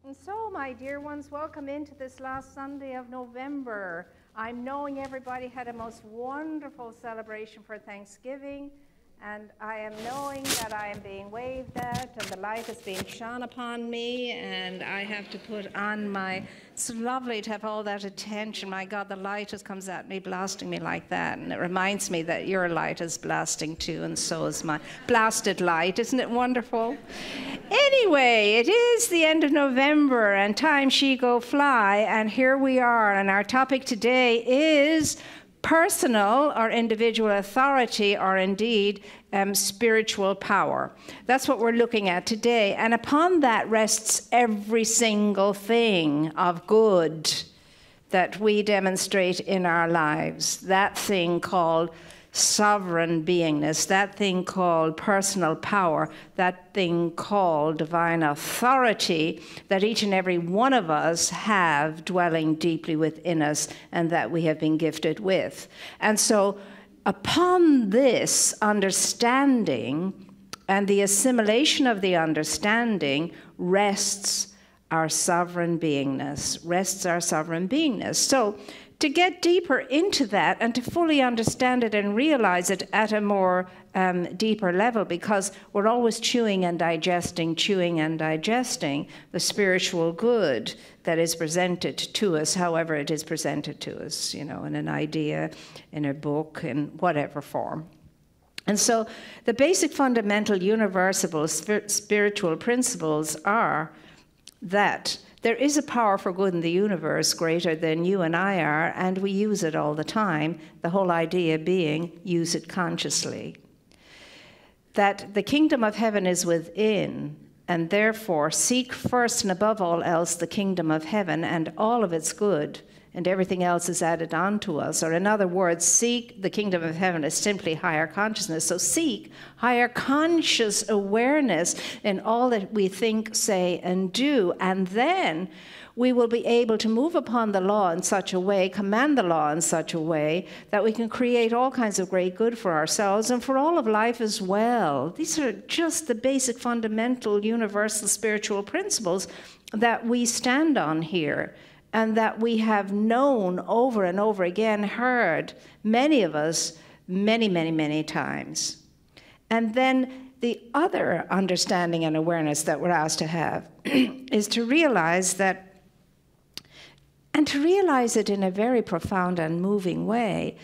And so, my dear ones, welcome into this last Sunday of November. I'm knowing everybody had a most wonderful celebration for Thanksgiving, and I am knowing that I am being waved at, and the light is being shone upon me, and I have to put on my... It's lovely to have all that attention. My God, the light just comes at me, blasting me like that, and it reminds me that your light is blasting too, and so is my blasted light. Isn't it wonderful? Anyway, it is the end of November, and time she go fly, and here we are, and our topic today is personal or individual authority, or indeed spiritual power. That's what we're looking at today, and upon that rests every single thing of good that we demonstrate in our lives. That thing called sovereign beingness, that thing called personal power, that thing called divine authority that each and every one of us have dwelling deeply within us and that we have been gifted with. And so upon this understanding and the assimilation of the understanding rests our sovereign beingness, So to get deeper into that and to fully understand it and realize it at a more deeper level, because we're always chewing and digesting the spiritual good that is presented to us, however it is presented to us, you know, in an idea, in a book, in whatever form. And so the basic fundamental universal spiritual principles are that there is a power for good in the universe greater than you and I are, and we use it all the time. The whole idea being, use it consciously. That the kingdom of heaven is within, and therefore seek first and above all else the kingdom of heaven and all of its good, and everything else is added on to us. Or in other words, seek the kingdom of heaven is simply higher consciousness. So seek higher conscious awareness in all that we think, say, and do. And then we will be able to move upon the law in such a way, command the law in such a way, that we can create all kinds of great good for ourselves and for all of life as well. These are just the basic, fundamental, universal spiritual principles that we stand on here, and that we have known over and over again, heard, many of us, many, many, many times. And then the other understanding and awareness that we're asked to have is to realize that, and to realize it in a very profound and moving way,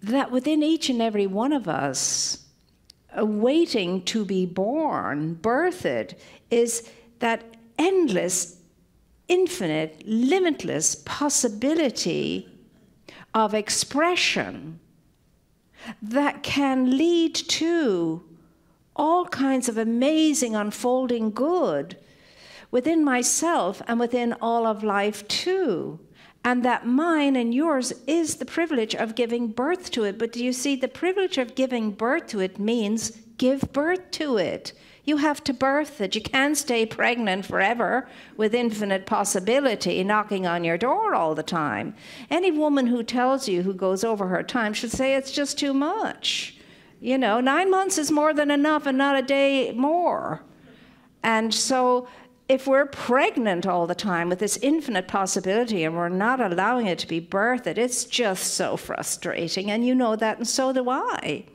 that within each and every one of us, waiting to be born, birthed, is that endless, infinite, limitless possibility of expression that can lead to all kinds of amazing unfolding good within myself and within all of life too. And that mine and yours is the privilege of giving birth to it. But do you see, the privilege of giving birth to it means give birth to it. You have to birth it. You can't stay pregnant forever with infinite possibility knocking on your door all the time. Any woman who tells you, who goes over her time, should say it's just too much. You know, 9 months is more than enough and not a day more. And so if we're pregnant all the time with this infinite possibility and we're not allowing it to be birthed, it's just so frustrating. And you know that, and so do I.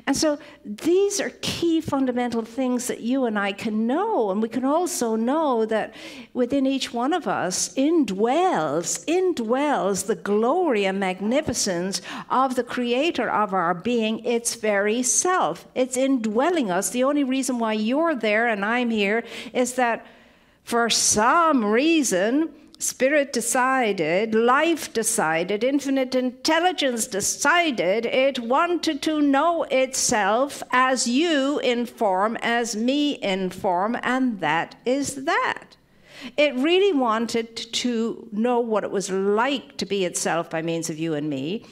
And so these are key fundamental things that you and I can know. And we can also know that within each one of us indwells the glory and magnificence of the creator of our being, its very self. It's indwelling us. The only reason why you're there and I'm here is that for some reason, Spirit decided, life decided, infinite intelligence decided it wanted to know itself as you in form, as me in form, and that is that. It really wanted to know what it was like to be itself by means of you and me.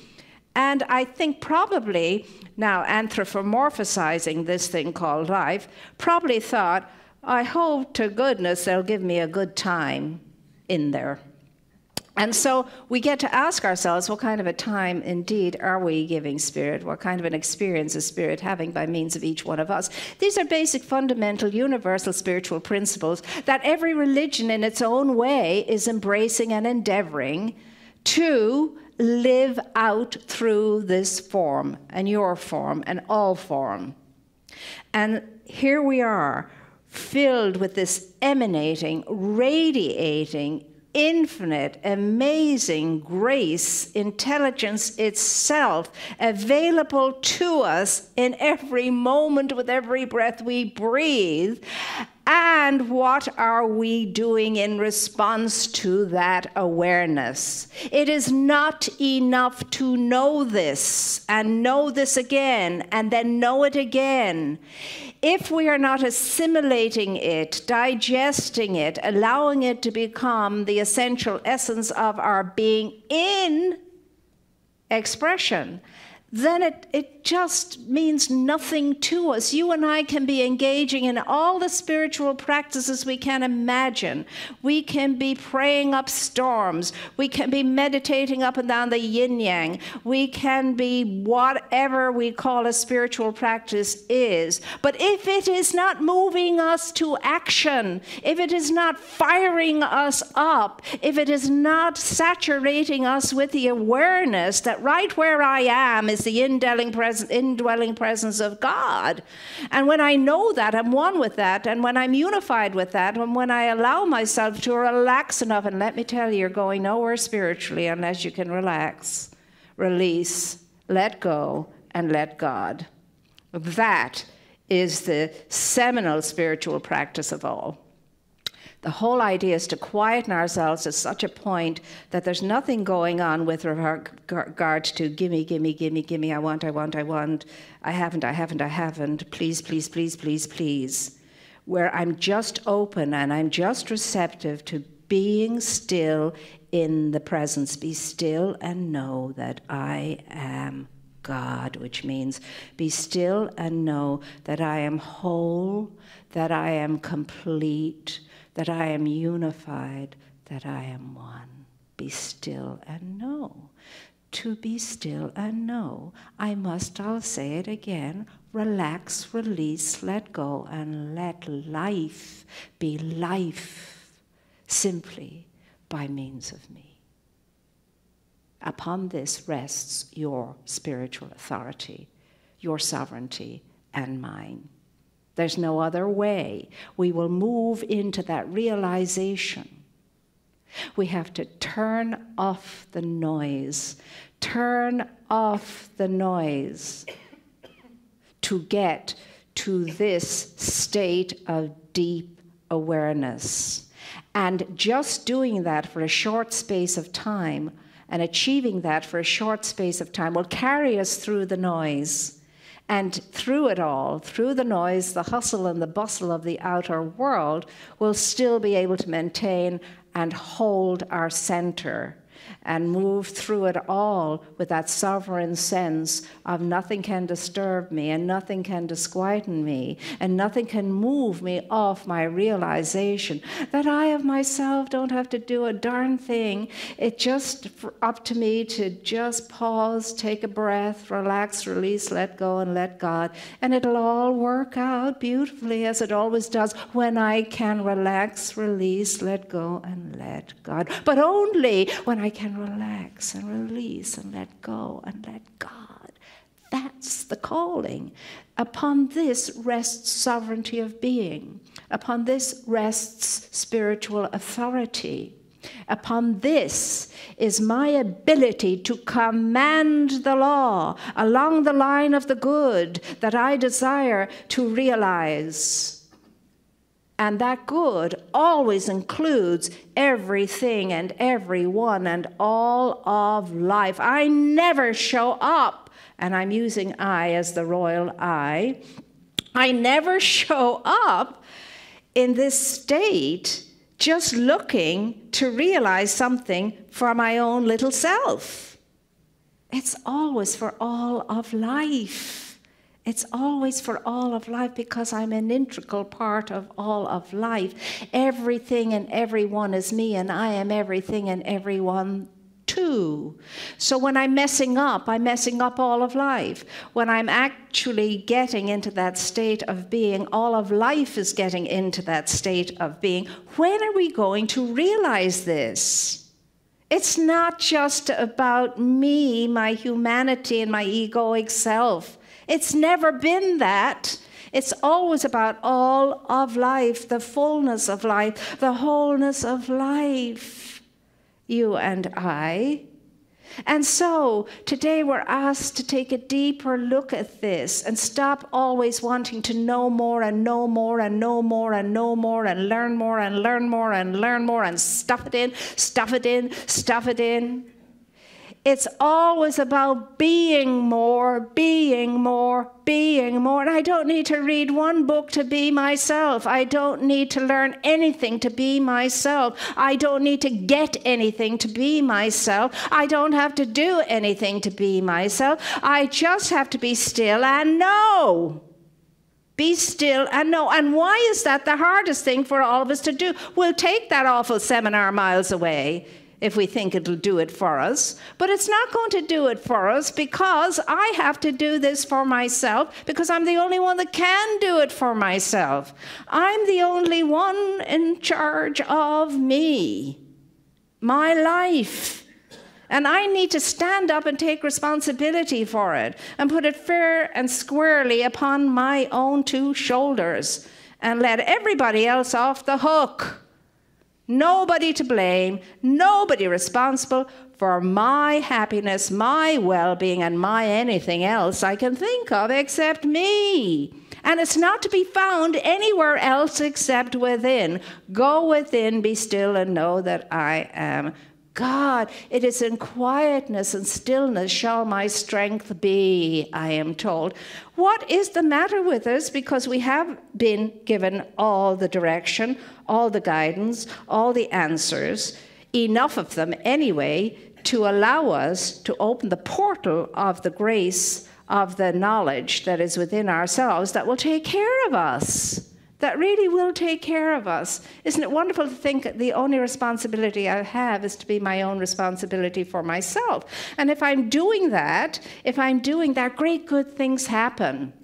And I think probably, now anthropomorphizing this thing called life, probably thought, I hope to goodness they'll give me a good time in there. And so we get to ask ourselves, what kind of a time indeed are we giving Spirit? What kind of an experience is Spirit having by means of each one of us? These are basic, fundamental, universal spiritual principles that every religion in its own way is embracing and endeavoring to live out through this form, and your form, and all form. And here we are, filled with this emanating, radiating, infinite, amazing grace, intelligence itself, available to us in every moment with every breath we breathe. And what are we doing in response to that awareness? It is not enough to know this and know this again and then know it again. If we are not assimilating it, digesting it, allowing it to become the essential essence of our being in expression, then it just means nothing to us. You and I can be engaging in all the spiritual practices we can imagine. We can be praying up storms. We can be meditating up and down the yin-yang. We can be whatever we call a spiritual practice is. But if it is not moving us to action, if it is not firing us up, if it is not saturating us with the awareness that right where I am is the indwelling presence of God. And when I know that, I'm one with that, and when I'm unified with that, and when I allow myself to relax enough, and let me tell you, you're going nowhere spiritually unless you can relax, release, let go, and let God. That is the seminal spiritual practice of all. The whole idea is to quieten ourselves to such a point that there's nothing going on with regard to gimme, gimme, gimme, gimme, I want, I haven't, please, please, please, please, please. Where I'm just open and I'm just receptive to being still in the presence. Be still and know that I am God, which means be still and know that I am whole, that I am complete, that I am unified, that I am one. Be still and know. To be still and know, I must, I'll say it again, relax, release, let go, and let life be life simply by means of me. Upon this rests your spiritual authority, your sovereignty, and mine. There's no other way. We will move into that realization. We have to turn off the noise. Turn off the noise to get to this state of deep awareness. And just doing that for a short space of time and achieving that for a short space of time will carry us through the noise. And through it all, through the noise, the hustle and the bustle of the outer world, we'll still be able to maintain and hold our center and move through it all with that sovereign sense of nothing can disturb me and nothing can disquieten me and nothing can move me off my realization that I of myself don't have to do a darn thing. It's just up to me to just pause, take a breath, relax, release, let go, and let God. And it'll all work out beautifully as it always does when I can relax, release, let go, and let God. But only when I can relax and release and let go and let God. That's the calling. Upon this rests sovereignty of being. Upon this rests spiritual authority. Upon this is my ability to command the law along the line of the good that I desire to realize. And that good always includes everything and everyone and all of life. I never show up, and I'm using I as the royal I. I never show up in this state just looking to realize something for my own little self. It's always for all of life. It's always for all of life because I'm an integral part of all of life. Everything and everyone is me, and I am everything and everyone too. So when I'm messing up all of life. When I'm actually getting into that state of being, all of life is getting into that state of being. When are we going to realize this? It's not just about me, my humanity, and my egoic self. It's never been that. It's always about all of life, the fullness of life, the wholeness of life, you and I. And so today we're asked to take a deeper look at this and stop always wanting to know more and know more and know more and know more and learn more and learn more and learn more and stuff it in, stuff it in, stuff it in. It's always about being more, being more, being more. And I don't need to read one book to be myself. I don't need to learn anything to be myself. I don't need to get anything to be myself. I don't have to do anything to be myself. I just have to be still and know. Be still and know. And why is that the hardest thing for all of us to do? We'll take that awful seminar miles away if we think it'll do it for us. But it's not going to do it for us because I have to do this for myself because I'm the only one that can do it for myself. I'm the only one in charge of me, my life. And I need to stand up and take responsibility for it and put it fair and squarely upon my own two shoulders and let everybody else off the hook. Nobody to blame, nobody responsible for my happiness, my well-being, and my anything else I can think of except me. And it's not to be found anywhere else except within. Go within, be still, and know that I am God. It is in quietness and stillness shall my strength be, I am told. What is the matter with us? Because we have been given all the direction, all the guidance, all the answers, enough of them anyway, to allow us to open the portal of the grace of the knowledge that is within ourselves that will take care of us. That really will take care of us. Isn't it wonderful to think the only responsibility I have is to be my own responsibility for myself? And if I'm doing that, great good things happen.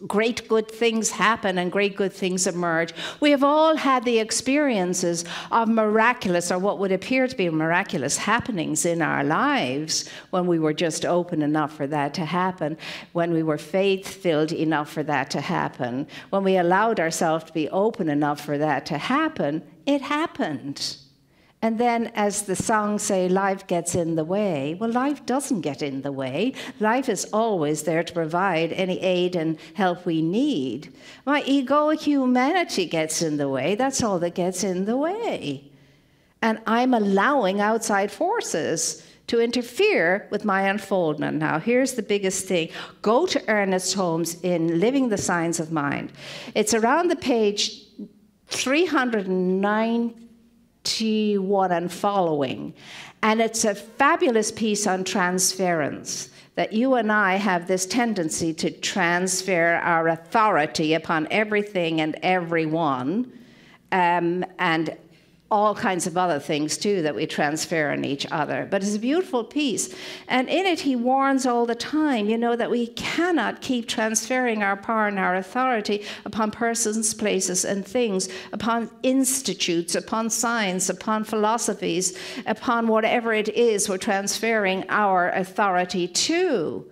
Great good things happen and great good things emerge. We have all had the experiences of miraculous, or what would appear to be miraculous happenings in our lives when we were just open enough for that to happen, when we were faith-filled enough for that to happen, when we allowed ourselves to be open enough for that to happen, it happened. And then, as the songs say, life gets in the way. Well, life doesn't get in the way. Life is always there to provide any aid and help we need. My egoic humanity gets in the way. That's all that gets in the way. And I'm allowing outside forces to interfere with my unfoldment. Now, here's the biggest thing. Go to Ernest Holmes in Living the Signs of Mind. It's around the page 391 and following. And it's a fabulous piece on transference, that you and I have this tendency to transfer our authority upon everything and everyone, and all kinds of other things too that we transfer on each other. But it's a beautiful piece. And in it, he warns all the time, you know, that we cannot keep transferring our power and our authority upon persons, places, and things, upon institutes, upon science, upon philosophies, upon whatever it is we're transferring our authority to.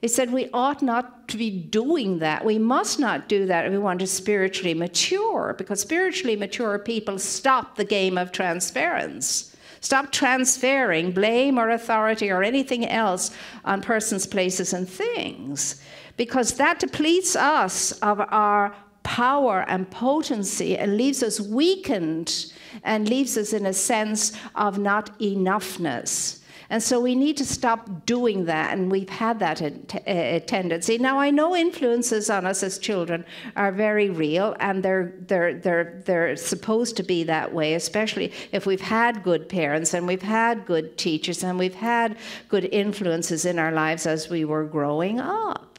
He said we ought not to be doing that. We must not do that if we want to spiritually mature, because spiritually mature people stop the game of transference. Stop transferring blame or authority or anything else on persons, places, and things, because that depletes us of our power and potency and leaves us weakened and leaves us in a sense of not enoughness. And so we need to stop doing that, and we've had that tendency. Now, I know influences on us as children are very real, and they're supposed to be that way, especially if we've had good parents, and we've had good teachers, and we've had good influences in our lives as we were growing up.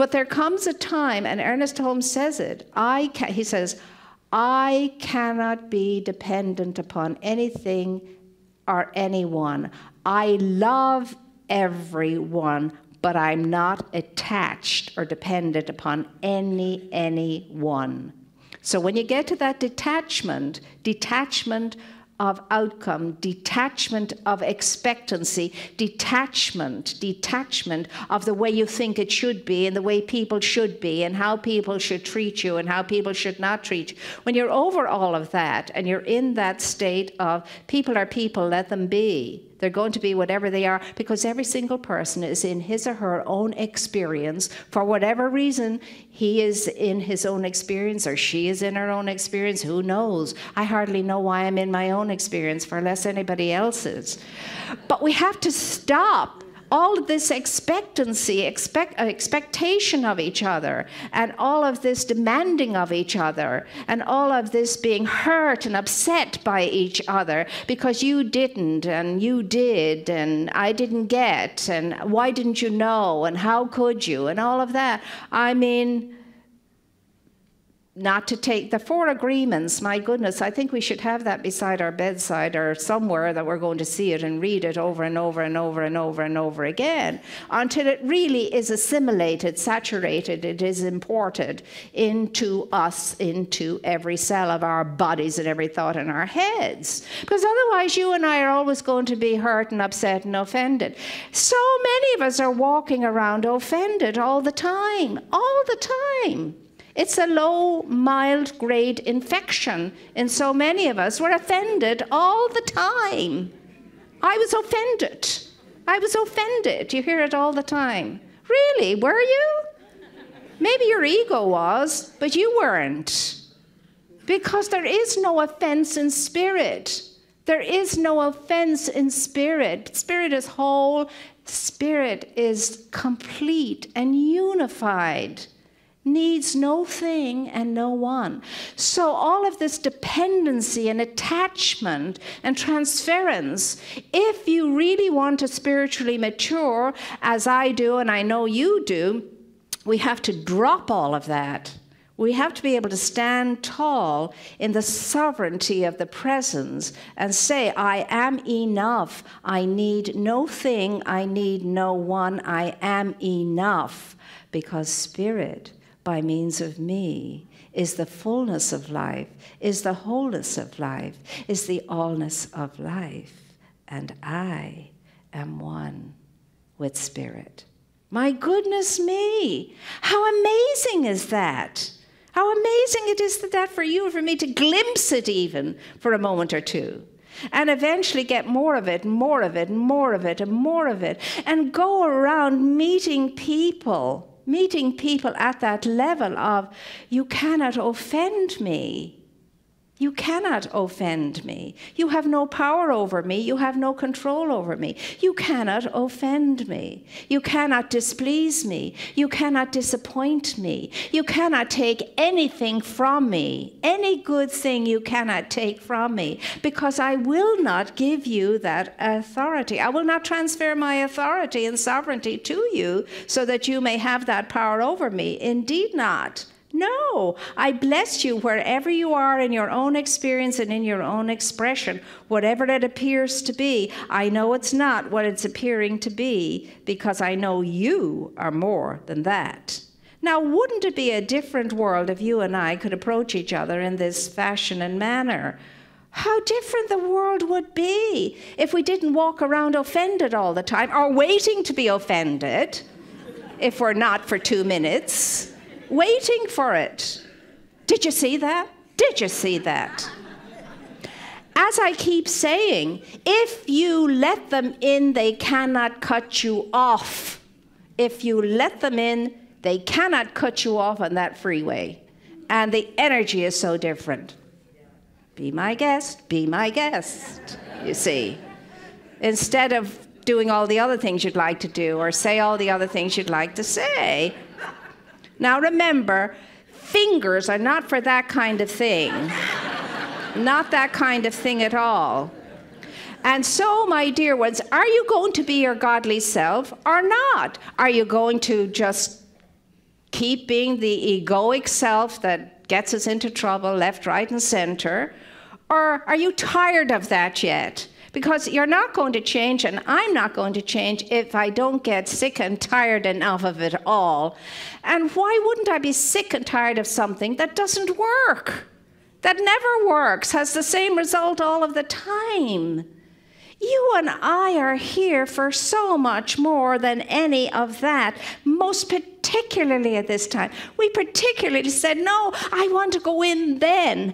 But there comes a time, and Ernest Holmes says it, he says, I cannot be dependent upon anything or anyone. I love everyone, but I'm not attached or dependent upon anyone. So when you get to that detachment of outcome, detachment of expectancy, detachment of the way you think it should be and the way people should be and how people should treat you and how people should not treat you. When you're over all of that and you're in that state of people are people, let them be. They're going to be whatever they are, because every single person is in his or her own experience. For whatever reason, he is in his own experience or she is in her own experience. Who knows? I hardly know why I'm in my own experience, far less anybody else's. But we have to stop all of this expectancy, expectation of each other, and all of this demanding of each other, and all of this being hurt and upset by each other because you didn't, and you did, and I didn't get, and why didn't you know, and how could you, and all of that. I mean, not to take the 4 agreements, my goodness, I think we should have that beside our bedside or somewhere that we're going to see it and read it over and over and over and over and over again until it really is assimilated, saturated, it is imported into us, into every cell of our bodies and every thought in our heads. Because otherwise you and I are always going to be hurt and upset and offended. So many of us are walking around offended all the time, all the time. It's a low, mild grade infection in so many of us. We're offended all the time. I was offended. I was offended. You hear it all the time. Really, were you? Maybe your ego was, but you weren't. Because there is no offense in spirit. There is no offense in spirit. Spirit is whole. Spirit is complete and unified. Needs no thing and no one. So all of this dependency and attachment and transference, if you really want to spiritually mature, as I do and I know you do, we have to drop all of that. We have to be able to stand tall in the sovereignty of the presence and say, I am enough. I need no thing. I need no one. I am enough. Because spirit, by means of me, is the fullness of life, is the wholeness of life, is the allness of life. And I am one with spirit. My goodness me, how amazing is that? How amazing it is that for you and for me to glimpse it even for a moment or two. And eventually get more of it, more of it, more of it, and more of it. And go around meeting people at that level of, you cannot offend me. You cannot offend me. You have no power over me. You have no control over me. You cannot offend me. You cannot displease me. You cannot disappoint me. You cannot take anything from me. Any good thing you cannot take from me, because I will not give you that authority. I will not transfer my authority and sovereignty to you so that you may have that power over me. Indeed not. No, I bless you wherever you are in your own experience and in your own expression, whatever it appears to be. I know it's not what it's appearing to be, because I know you are more than that. Now, wouldn't it be a different world if you and I could approach each other in this fashion and manner? How different the world would be if we didn't walk around offended all the time, or waiting to be offended, if we're not for 2 minutes. Waiting for it. Did you see that? Did you see that? As I keep saying, if you let them in, they cannot cut you off. If you let them in, they cannot cut you off on that freeway. And the energy is so different. Be my guest, you see. Instead of doing all the other things you'd like to do or say all the other things you'd like to say. Now remember, fingers are not for that kind of thing. Not that kind of thing at all. And so, my dear ones, are you going to be your godly self or not? Are you going to just keep being the egoic self that gets us into trouble left, right, and center? Or are you tired of that yet? Because you're not going to change, and I'm not going to change if I don't get sick and tired enough of it all. And why wouldn't I be sick and tired of something that doesn't work, that never works, has the same result all of the time? You and I are here for so much more than any of that, most particularly at this time. We particularly said, no, I want to go in then.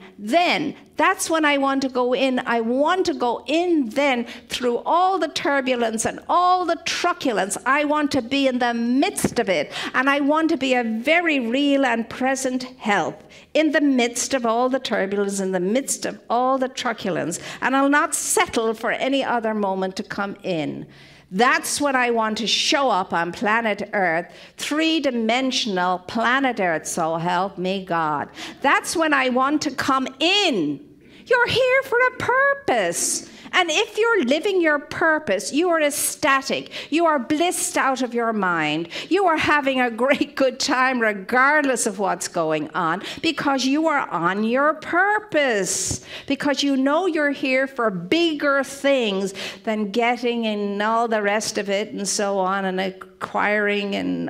That's when I want to go in. I want to go in then through all the turbulence and all the truculence. I want to be in the midst of it. And I want to be a very real and present help in the midst of all the turbulence, in the midst of all the truculence. And I'll not settle for any other moment to come in. That's when I want to show up on planet Earth, three-dimensional planet Earth, so help me God. That's when I want to come in. You're here for a purpose. And if you're living your purpose, you are ecstatic. You are blissed out of your mind. You are having a great good time regardless of what's going on because you are on your purpose. Because you know you're here for bigger things than getting and all the rest of it and so on and acquiring and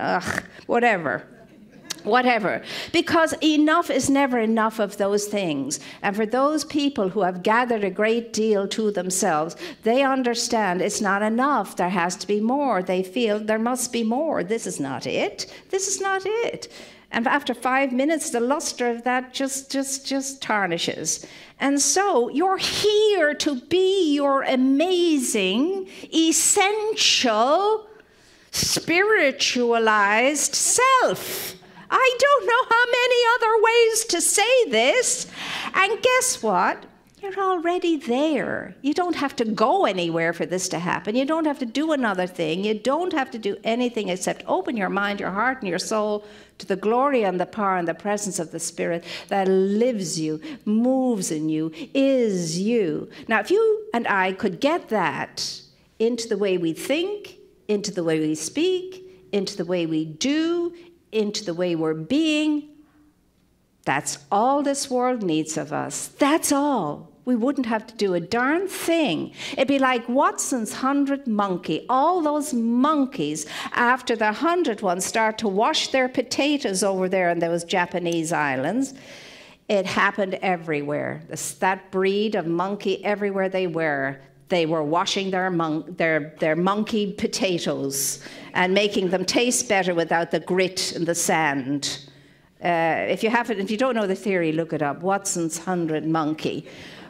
whatever. Because enough is never enough of those things. And for those people who have gathered a great deal to themselves, they understand it's not enough. There has to be more. They feel there must be more. This is not it. This is not it. And after 5 minutes, the luster of that just tarnishes. And so you're here to be your amazing, essential, spiritualized self. I don't know how many other ways to say this. And guess what? You're already there. You don't have to go anywhere for this to happen. You don't have to do another thing. You don't have to do anything except open your mind, your heart, and your soul to the glory and the power and the presence of the Spirit that lives you, moves in you, is you. Now, if you and I could get that into the way we think, into the way we speak, into the way we do, into the way we're being, that's all this world needs of us. That's all. We wouldn't have to do a darn thing. It'd be like Watson's 100 monkey. All those monkeys, after the 100 ones start to wash their potatoes over there in those Japanese islands, it happened everywhere. That breed of monkey, everywhere they were washing their monkey potatoes and making them taste better without the grit and the sand. If you don't know the theory, look it up. Watson's 100 monkey.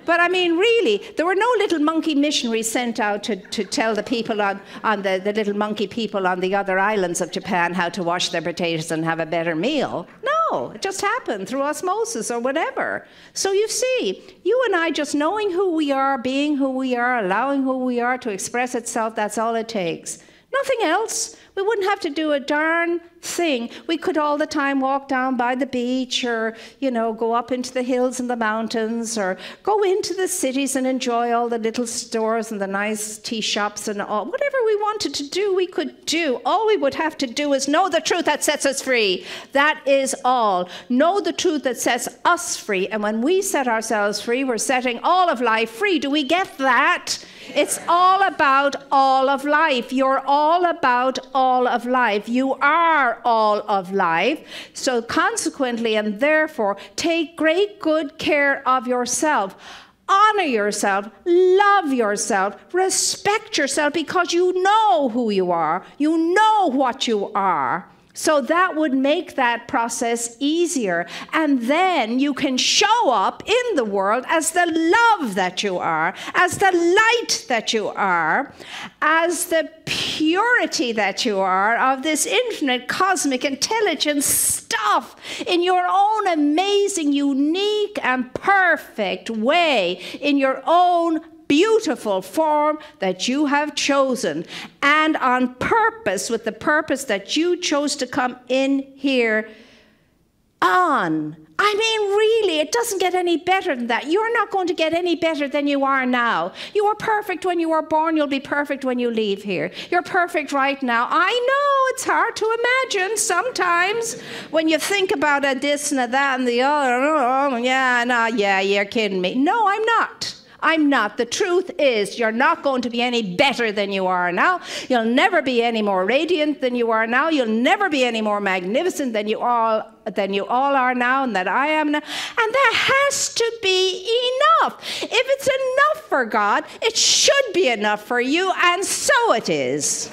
But I mean, really, there were no little monkey missionaries sent out to tell the people on the little monkey people on the other islands of Japan how to wash their potatoes and have a better meal. No, it just happened through osmosis or whatever. So you see, you and I just knowing who we are, being who we are, allowing who we are to express itself, that's all it takes. Nothing else. We wouldn't have to do a darn thing. We could all the time walk down by the beach or, go up into the hills and the mountains or go into the cities and enjoy all the little stores and the nice tea shops and all. Whatever we wanted to do, we could do. All we would have to do is know the truth that sets us free. That is all. Know the truth that sets us free. And when we set ourselves free, we're setting all of life free. Do we get that? It's all about all of life. You're all about all of life. You are all of life. So consequently and therefore, take great good care of yourself. Honor yourself, love yourself, respect yourself because you know who you are. You know what you are. So that would make that process easier. And then you can show up in the world as the love that you are, as the light that you are, as the purity that you are of this infinite cosmic intelligence stuff in your own amazing, unique, and perfect way, in your own beautiful form that you have chosen, and on purpose, with the purpose that you chose to come in here on I mean, really, it doesn't get any better than that. You're not going to get any better than you are now. You were perfect when you were born. You'll be perfect when you leave here. You're perfect right now. I know it's hard to imagine sometimes when you think about a this and a that and the other. Oh, yeah, you're kidding me. No, I'm not. I'm not. The truth is, you're not going to be any better than you are now. You'll never be any more radiant than you are now. You'll never be any more magnificent than you all are now and that I am now. And that has to be enough. If it's enough for God, it should be enough for you, and so it is.